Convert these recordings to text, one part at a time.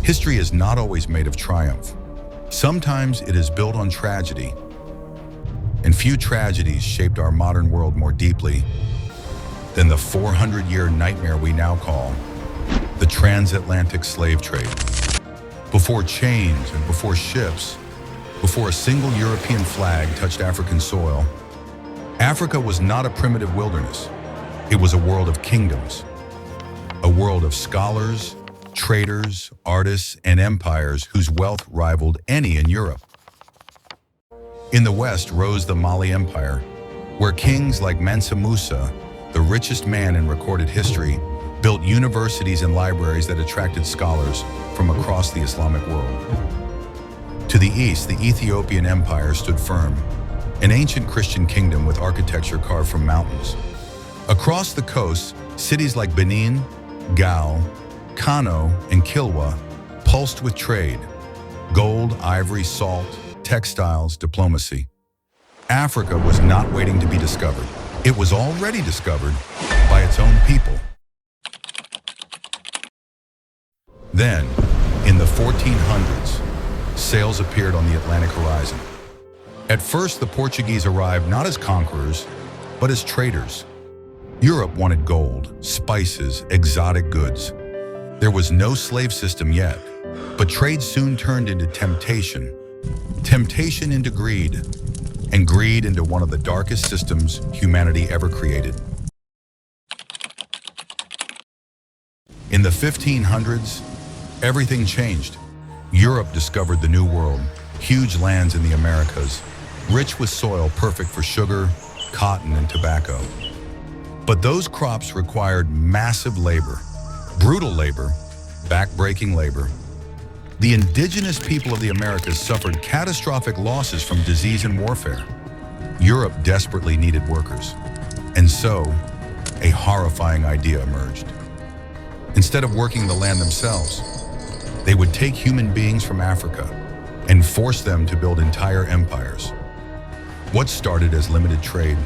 History is not always made of triumph. Sometimes it is built on tragedy. And few tragedies shaped our modern world more deeply than the 400-year nightmare we now call the transatlantic slave trade. Before chains and before ships, before a single European flag touched African soil, Africa was not a primitive wilderness. It was a world of kingdoms, a world of scholars, traders, artists, and empires whose wealth rivaled any in Europe. In the West rose the Mali Empire, where kings like Mansa Musa, the richest man in recorded history, built universities and libraries that attracted scholars from across the Islamic world. To the east, the Ethiopian Empire stood firm, an ancient Christian kingdom with architecture carved from mountains. Across the coast, cities like Benin, Gao, Kano, and Kilwa pulsed with trade: gold, ivory, salt, textiles, diplomacy. Africa was not waiting to be discovered. It was already discovered by its own people. Then, in the 1400s, sails appeared on the Atlantic horizon. At first, the Portuguese arrived not as conquerors, but as traders. Europe wanted gold, spices, exotic goods. There was no slave system yet, but trade soon turned into temptation. Temptation into greed, and greed into one of the darkest systems humanity ever created. In the 1500s, everything changed. Europe discovered the New World, huge lands in the Americas, rich with soil perfect for sugar, cotton, and tobacco. But those crops required massive labor, brutal labor, back-breaking labor. The indigenous people of the Americas suffered catastrophic losses from disease and warfare. Europe desperately needed workers. And so, a horrifying idea emerged. Instead of working the land themselves, they would take human beings from Africa and force them to build entire empires. What started as limited trade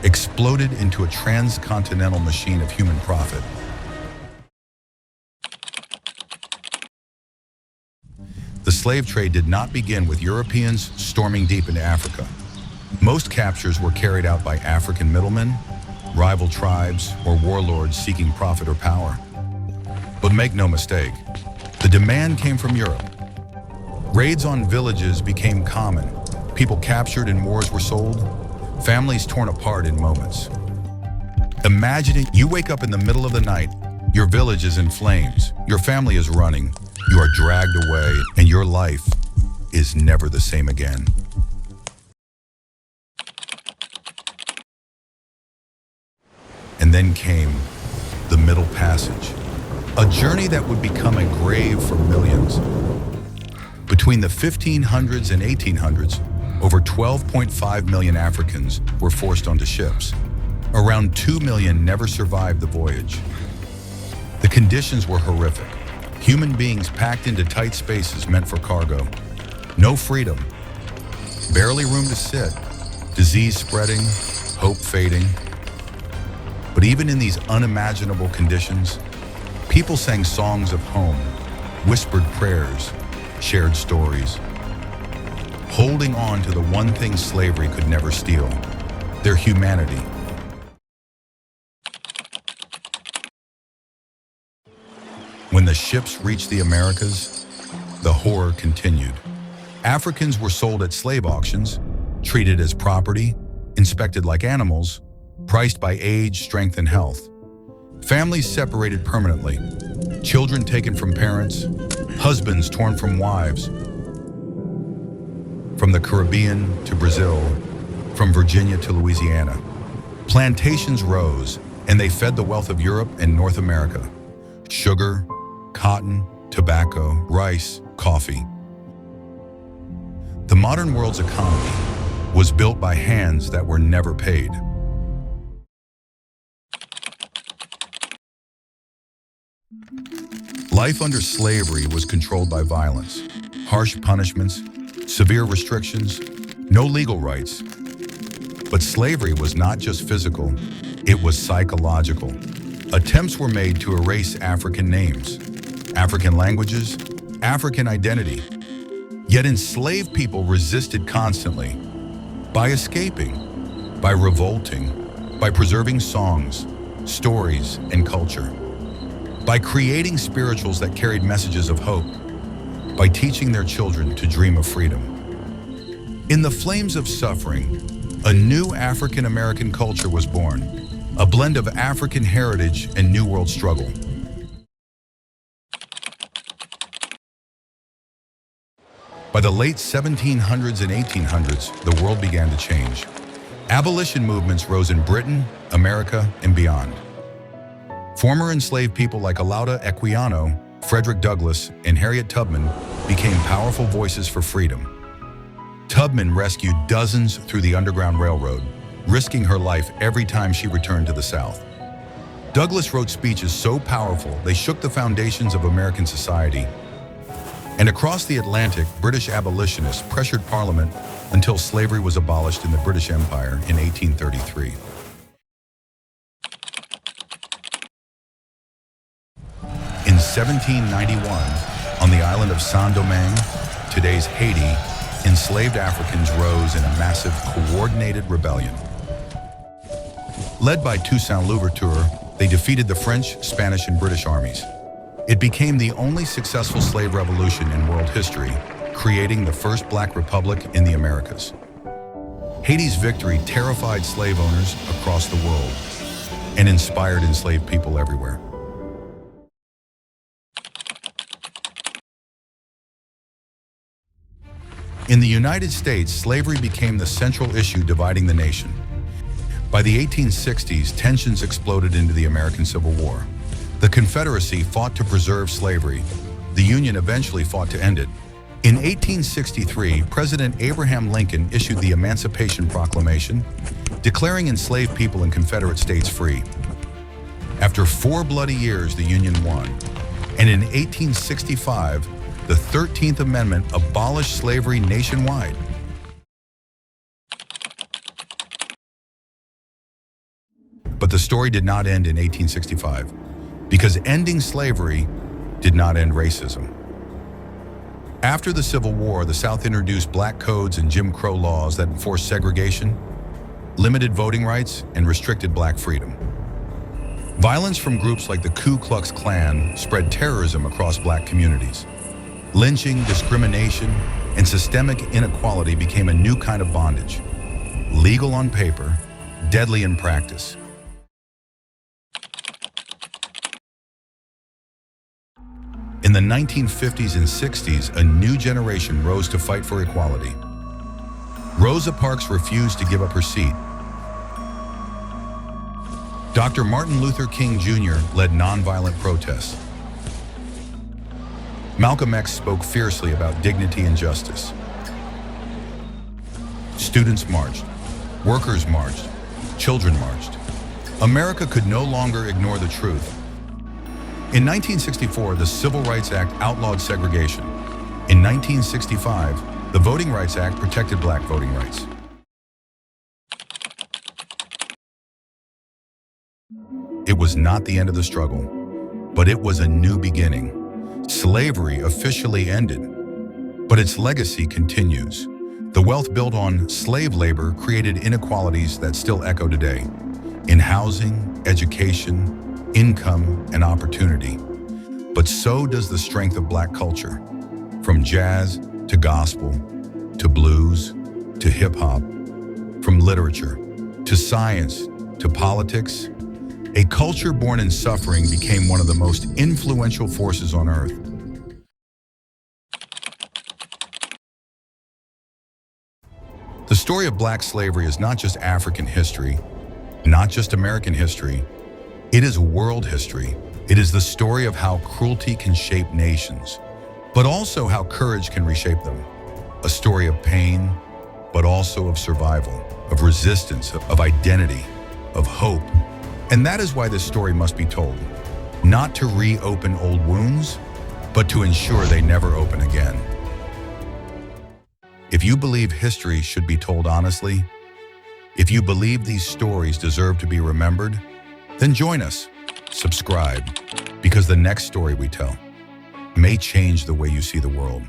exploded into a transcontinental machine of human profit. The slave trade did not begin with Europeans storming deep into Africa. Most captures were carried out by African middlemen, rival tribes, or warlords seeking profit or power. But make no mistake, the demand came from Europe. Raids on villages became common. People captured in wars were sold, families torn apart in moments. Imagine it, you wake up in the middle of the night, your village is in flames, your family is running, you are dragged away, and your life is never the same again. And then came the Middle Passage, a journey that would become a grave for millions. Between the 1500s and 1800s, over 12.5 million Africans were forced onto ships. Around 2 million never survived the voyage. The conditions were horrific. Human beings packed into tight spaces meant for cargo. No freedom. Barely room to sit. Disease spreading, hope fading. But even in these unimaginable conditions, people sang songs of home, whispered prayers, shared stories, holding on to the one thing slavery could never steal: their humanity. When the ships reached the Americas, the horror continued. Africans were sold at slave auctions, treated as property, inspected like animals, priced by age, strength, and health. Families separated permanently, children taken from parents, husbands torn from wives. From the Caribbean to Brazil, from Virginia to Louisiana, plantations rose, and they fed the wealth of Europe and North America. Sugar, cotton, tobacco, rice, coffee. The modern world's economy was built by hands that were never paid. Life under slavery was controlled by violence, harsh punishments, severe restrictions, no legal rights. But slavery was not just physical, it was psychological. Attempts were made to erase African names, African languages, African identity. Yet enslaved people resisted constantly by escaping, by revolting, by preserving songs, stories, and culture, by creating spirituals that carried messages of hope, by teaching their children to dream of freedom. In the flames of suffering, a new African American culture was born, a blend of African heritage and New World struggle. By the late 1700s and 1800s, the world began to change. Abolition movements rose in Britain, America, and beyond. Former enslaved people like Olaudah Equiano, Frederick Douglass, and Harriet Tubman became powerful voices for freedom. Tubman rescued dozens through the Underground Railroad, risking her life every time she returned to the South. Douglass wrote speeches so powerful they shook the foundations of American society. And across the Atlantic, British abolitionists pressured Parliament until slavery was abolished in the British Empire in 1833. In 1791, on the island of Saint-Domingue, today's Haiti, enslaved Africans rose in a massive, coordinated rebellion. Led by Toussaint Louverture, they defeated the French, Spanish, and British armies. It became the only successful slave revolution in world history, creating the first Black republic in the Americas. Haiti's victory terrified slave owners across the world and inspired enslaved people everywhere. In the United States, slavery became the central issue dividing the nation. By the 1860s, tensions exploded into the American Civil War. The Confederacy fought to preserve slavery. The Union eventually fought to end it. In 1863, President Abraham Lincoln issued the Emancipation Proclamation, declaring enslaved people in Confederate states free. After 4 bloody years, the Union won. And in 1865, the 13th Amendment abolished slavery nationwide. But the story did not end in 1865, because ending slavery did not end racism. After the Civil War, the South introduced black codes and Jim Crow laws that enforced segregation, limited voting rights, and restricted black freedom. Violence from groups like the Ku Klux Klan spread terrorism across black communities. Lynching, discrimination, and systemic inequality became a new kind of bondage. Legal on paper, deadly in practice. In the 1950s and 60s, a new generation rose to fight for equality. Rosa Parks refused to give up her seat. Dr. Martin Luther King Jr. led nonviolent protests. Malcolm X spoke fiercely about dignity and justice. Students marched, workers marched, children marched. America could no longer ignore the truth. In 1964, the Civil Rights Act outlawed segregation. In 1965, the Voting Rights Act protected black voting rights. It was not the end of the struggle, but it was a new beginning. Slavery officially ended, but its legacy continues. The wealth built on slave labor created inequalities that still echo today in housing, education, income, and opportunity. But so does the strength of black culture. From jazz to gospel, to blues, to hip hop, from literature to science to politics, a culture born in suffering became one of the most influential forces on earth. The story of black slavery is not just African history, not just American history. It is world history. It is the story of how cruelty can shape nations, but also how courage can reshape them. A story of pain, but also of survival, of resistance, of identity, of hope. And that is why this story must be told, not to reopen old wounds, but to ensure they never open again. If you believe history should be told honestly, if you believe these stories deserve to be remembered, then join us, subscribe, because the next story we tell may change the way you see the world.